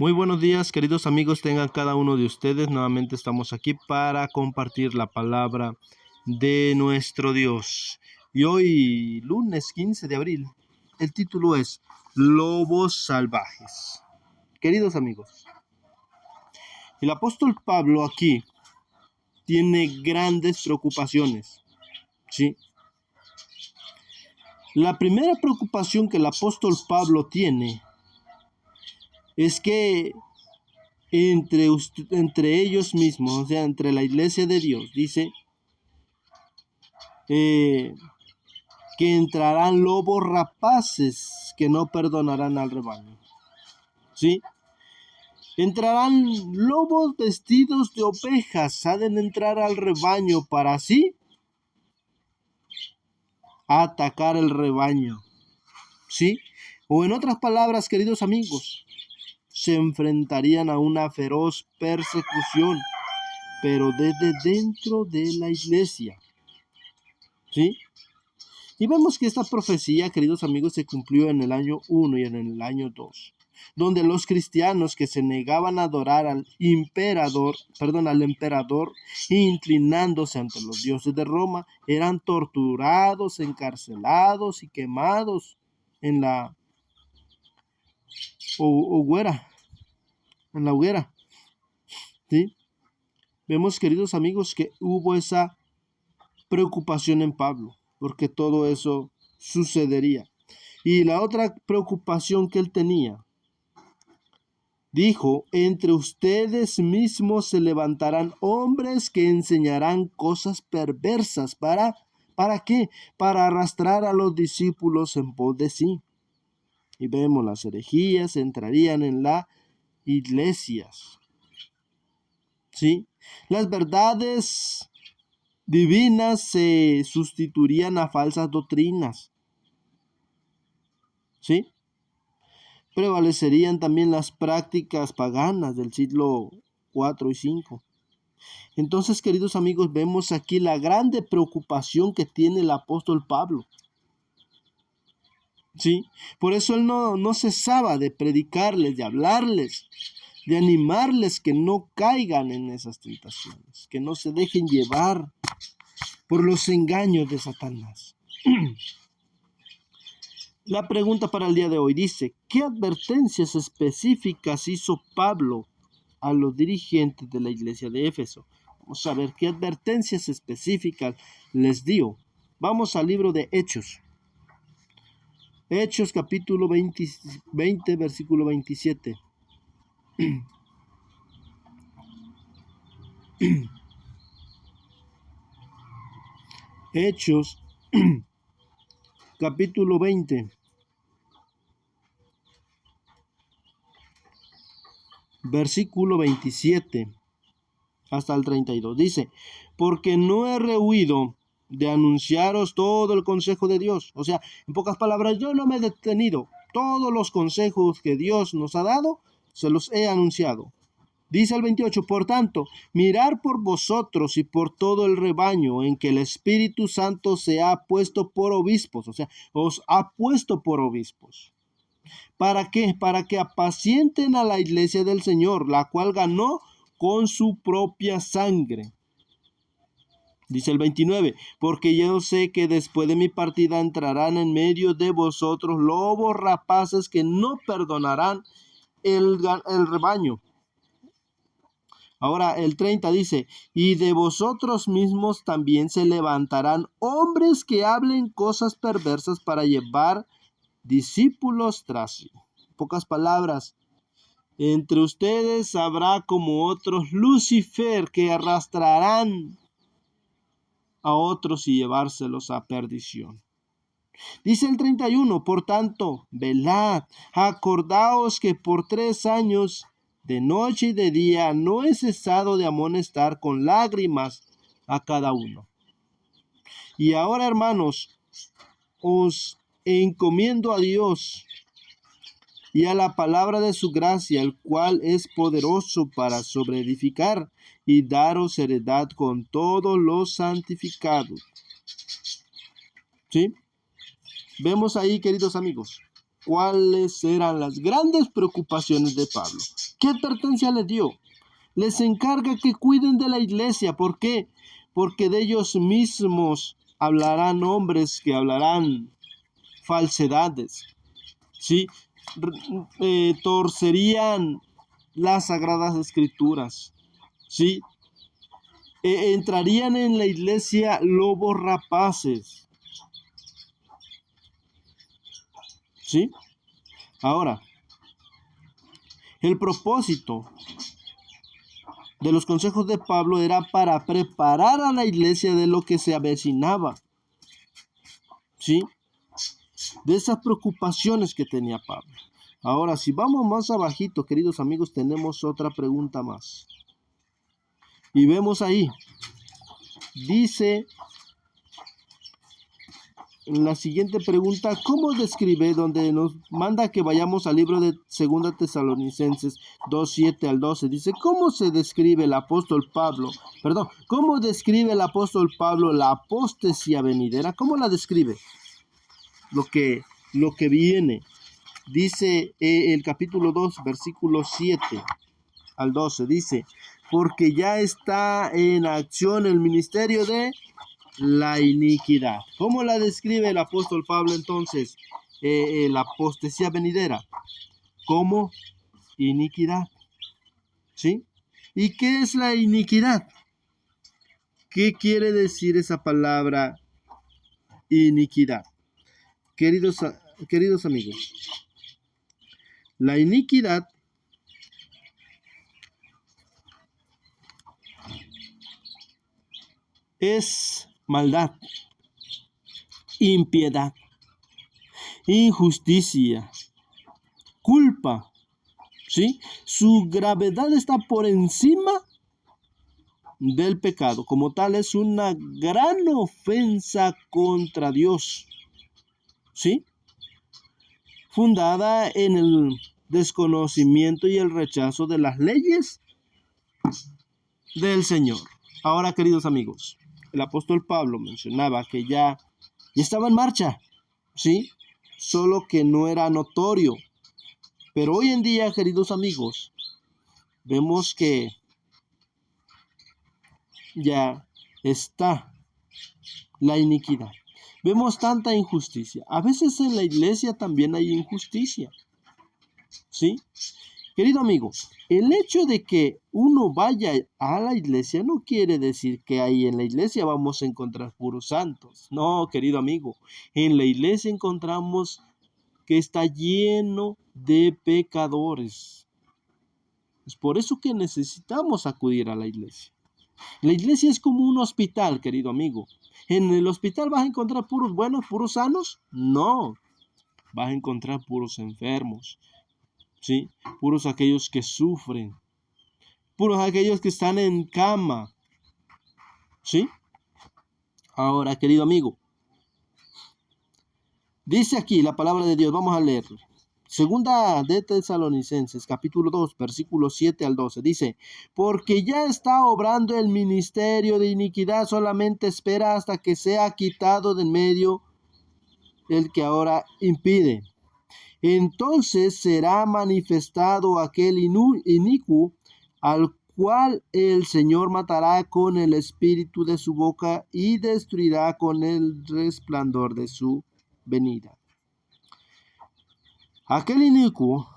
Muy buenos días, queridos amigos, tengan cada uno de ustedes. Nuevamente estamos aquí para compartir la palabra de nuestro Dios. Y hoy, lunes 15 de abril, el título es Lobos salvajes. Queridos amigos, el apóstol Pablo aquí tiene grandes preocupaciones, ¿sí? La primera preocupación que el apóstol Pablo tiene es que entre ellos mismos, o sea, entre la iglesia de Dios, dice que entrarán lobos rapaces que no perdonarán al rebaño. ¿Sí? Entrarán lobos vestidos de ovejas, ha de entrar al rebaño para así atacar el rebaño. ¿Sí? O en otras palabras, queridos amigos, se enfrentarían a una feroz persecución, pero desde dentro de la iglesia. ¿Sí? Y vemos que esta profecía, queridos amigos, se cumplió en el año 1 y en el año 2, donde los cristianos que se negaban a adorar al emperador, inclinándose ante los dioses de Roma, eran torturados, encarcelados y quemados en la hoguera. ¿Sí? Vemos, queridos amigos, que hubo esa preocupación en Pablo, porque todo eso sucedería. Y la otra preocupación que él tenía, dijo, entre ustedes mismos se levantarán hombres que enseñarán cosas perversas. ¿Para qué? Para arrastrar a los discípulos en pos de sí. Y vemos, las herejías entrarían en las iglesias. ¿Sí? Las verdades divinas se sustituirían a falsas doctrinas. ¿Sí? Prevalecerían también las prácticas paganas del siglo IV y V. Entonces, queridos amigos, vemos aquí la grande preocupación que tiene el apóstol Pablo. ¿Sí? Por eso él no cesaba de predicarles, de hablarles, de animarles que no caigan en esas tentaciones, que no se dejen llevar por los engaños de Satanás. La pregunta para el día de hoy dice, ¿qué advertencias específicas hizo Pablo a los dirigentes de la iglesia de Éfeso? Vamos a ver qué advertencias específicas les dio. Vamos al libro de Hechos. Hechos capítulo 20 versículo 27. Hechos capítulo 20. Versículo 27 hasta el 32. Dice, porque no he rehuido de anunciaros todo el consejo de Dios. O sea, en pocas palabras, yo no me he detenido. Todos los consejos que Dios nos ha dado, se los he anunciado. Dice el 28, por tanto, mirar por vosotros y por todo el rebaño en que el Espíritu Santo se ha puesto por obispos. O sea, os ha puesto por obispos. ¿Para qué? Para que apacienten a la iglesia del Señor, la cual ganó con su propia sangre. Dice el 29, porque yo sé que después de mi partida entrarán en medio de vosotros lobos rapaces que no perdonarán el rebaño. Ahora el 30 dice, y de vosotros mismos también se levantarán hombres que hablen cosas perversas para llevar discípulos tras sí. Pocas palabras, entre ustedes habrá como otros Lucifer que arrastrarán a otros y llevárselos a perdición. Dice el 31, por tanto, velad, acordaos que por 3 años, de noche y de día, no he cesado de amonestar con lágrimas a cada uno. Y ahora, hermanos, os encomiendo a Dios y a la palabra de su gracia, el cual es poderoso para sobreedificar y daros heredad con todos los santificados. ¿Sí? Vemos ahí, queridos amigos, cuáles eran las grandes preocupaciones de Pablo. ¿Qué advertencia le dio? Les encarga que cuiden de la iglesia. ¿Por qué? Porque de ellos mismos hablarán hombres que hablarán falsedades, ¿sí? Torcerían las sagradas escrituras, ¿sí? Entrarían en la iglesia lobos rapaces, ¿sí? Ahora, el propósito de los consejos de Pablo era para preparar a la iglesia de lo que se avecinaba, ¿sí? De esas preocupaciones que tenía Pablo. Ahora, si vamos más abajito, queridos amigos, tenemos otra pregunta más. Y vemos ahí, dice en la siguiente pregunta, ¿cómo describe, donde nos manda que vayamos al libro de 2 Tesalonicenses 2, 7 al 12? Dice, ¿cómo se describe el apóstol Pablo? ¿Cómo describe el apóstol Pablo la apostasía venidera? ¿Cómo la describe? Lo que viene. Dice el capítulo 2, versículo 7 al 12, dice, porque ya está en acción el ministerio de la iniquidad. ¿Cómo la describe el apóstol Pablo entonces? La apostasía venidera como iniquidad, ¿sí? ¿Y qué es la iniquidad? ¿Qué quiere decir esa palabra iniquidad? Queridos amigos, la iniquidad es maldad, impiedad, injusticia, culpa, ¿sí? Su gravedad está por encima del pecado. Como tal, es una gran ofensa contra Dios, ¿sí? Fundada en el desconocimiento y el rechazo de las leyes del Señor. Ahora, queridos amigos, el apóstol Pablo mencionaba que ya estaba en marcha, ¿sí? Solo que no era notorio. Pero hoy en día, queridos amigos, vemos que ya está la iniquidad. Vemos tanta injusticia. A veces en la iglesia también hay injusticia, ¿sí? Querido amigo, el hecho de que uno vaya a la iglesia no quiere decir que ahí en la iglesia vamos a encontrar puros santos. No, querido amigo, en la iglesia encontramos que está lleno de pecadores. Es por eso que necesitamos acudir a la iglesia. La iglesia es como un hospital, querido amigo. ¿En el hospital vas a encontrar puros buenos, puros sanos? No, vas a encontrar puros enfermos, ¿sí? Puros aquellos que sufren, puros aquellos que están en cama, ¿sí? Ahora, querido amigo, dice aquí la palabra de Dios, vamos a leerlo. Segunda de Tesalonicenses, capítulo 2, versículos 7 al 12, dice, porque ya está obrando el ministerio de iniquidad, solamente espera hasta que sea quitado de en medio el que ahora impide. Entonces será manifestado aquel inicuo, al cual el Señor matará con el espíritu de su boca y destruirá con el resplandor de su venida. Aquel inicuo,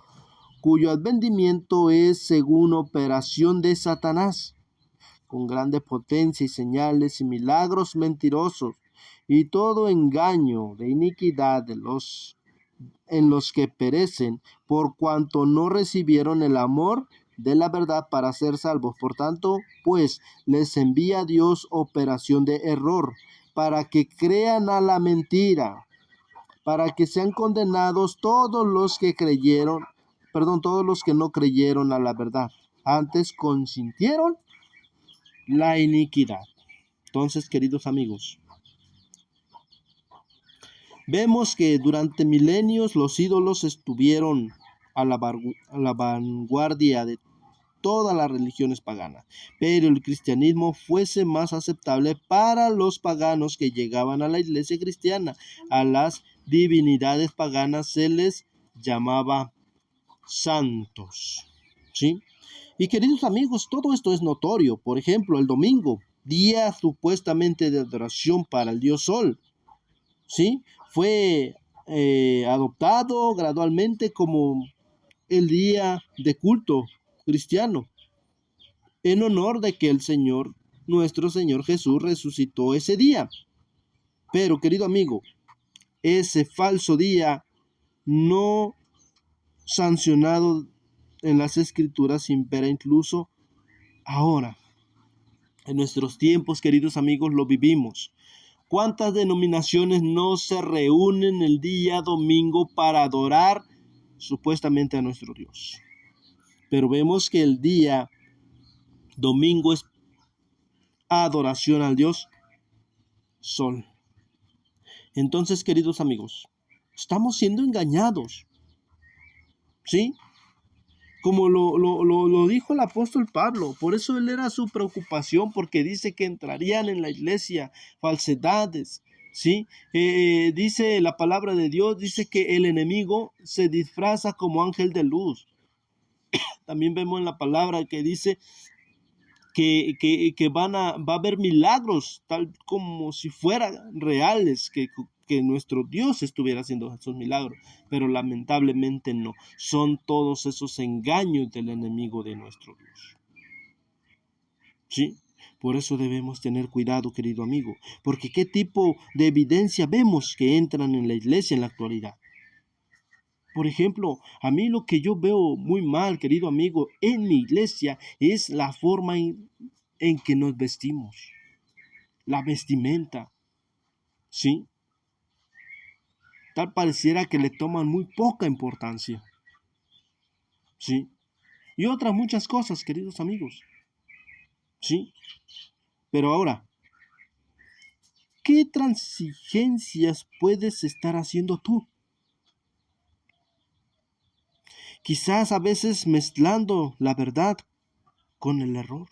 cuyo advenimiento es según operación de Satanás, con grande potencia y señales y milagros mentirosos, y todo engaño de iniquidad en los que perecen, por cuanto no recibieron el amor de la verdad para ser salvos. Por tanto, pues, les envía Dios operación de error, para que crean a la mentira, para que sean condenados todos los que no creyeron a la verdad, antes consintieron la iniquidad. Entonces, queridos amigos, vemos que durante milenios los ídolos estuvieron a la vanguardia de todas las religiones paganas, pero el cristianismo fuese más aceptable para los paganos que llegaban a la iglesia cristiana. A las divinidades paganas se les llamaba santos. ¿Sí? Y queridos amigos, todo esto es notorio. Por ejemplo, el domingo, día supuestamente de adoración para el dios Sol, ¿sí? Fue adoptado gradualmente como el día de culto cristiano, en honor de que el Señor, nuestro Señor Jesús, resucitó ese día. Pero, querido amigo, ese falso día no sancionado en las Escrituras impera incluso ahora. En nuestros tiempos, queridos amigos, lo vivimos. ¿Cuántas denominaciones no se reúnen el día domingo para adorar supuestamente a nuestro Dios? Pero vemos que el día domingo es adoración al Dios Sol. Entonces, queridos amigos, estamos siendo engañados, ¿sí? Como lo dijo el apóstol Pablo, por eso él era su preocupación, porque dice que entrarían en la iglesia falsedades, ¿sí? Dice la palabra de Dios, dice que el enemigo se disfraza como ángel de luz. También vemos en la palabra que dice que va a haber milagros, tal como si fueran reales, que nuestro Dios estuviera haciendo esos milagros, pero lamentablemente no. Son todos esos engaños del enemigo de nuestro Dios. ¿Sí? Por eso debemos tener cuidado, querido amigo, porque ¿qué tipo de evidencia vemos que entran en la iglesia en la actualidad? Por ejemplo, a mí lo que yo veo muy mal, querido amigo, en mi iglesia es la forma en que nos vestimos, la vestimenta, ¿sí? Tal pareciera que le toman muy poca importancia, ¿sí? Y otras muchas cosas, queridos amigos, ¿sí? Pero ahora, ¿qué transigencias puedes estar haciendo tú? Quizás a veces mezclando la verdad con el error.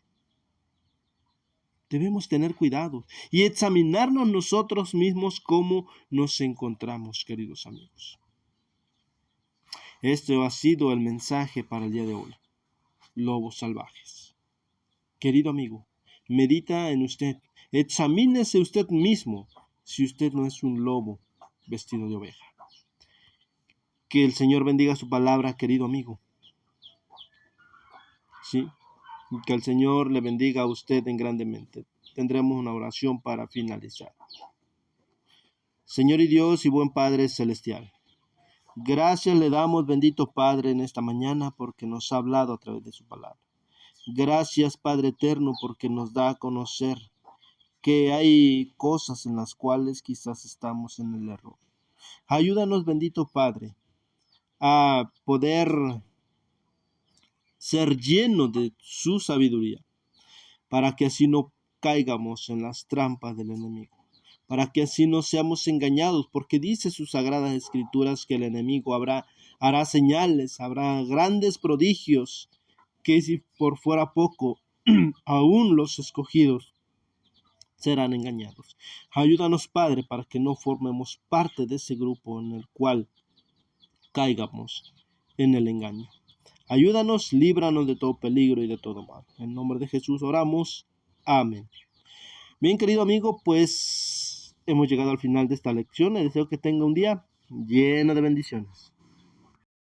Debemos tener cuidado y examinarnos nosotros mismos cómo nos encontramos, queridos amigos. Este ha sido el mensaje para el día de hoy. Lobos salvajes. Querido amigo, medita en usted. Examínese usted mismo si usted no es un lobo vestido de oveja. Que el Señor bendiga su palabra, querido amigo. Sí, que el Señor le bendiga a usted en grandemente. Tendremos una oración para finalizar. Señor y Dios y buen Padre celestial, gracias le damos, bendito Padre, en esta mañana porque nos ha hablado a través de su palabra. Gracias, Padre eterno, porque nos da a conocer que hay cosas en las cuales quizás estamos en el error. Ayúdanos, bendito Padre, a poder ser llenos de su sabiduría, para que así no caigamos en las trampas del enemigo, para que así no seamos engañados, porque dice sus sagradas escrituras que el enemigo hará señales, habrá grandes prodigios, que si por fuera poco, aún los escogidos serán engañados. Ayúdanos, Padre, para que no formemos parte de ese grupo en el cual caigamos en el engaño. Ayúdanos, líbranos de todo peligro y de todo mal. En nombre de Jesús oramos. Amén. Bien, querido amigo, pues hemos llegado al final de esta lección. Les deseo que tenga un día lleno de bendiciones.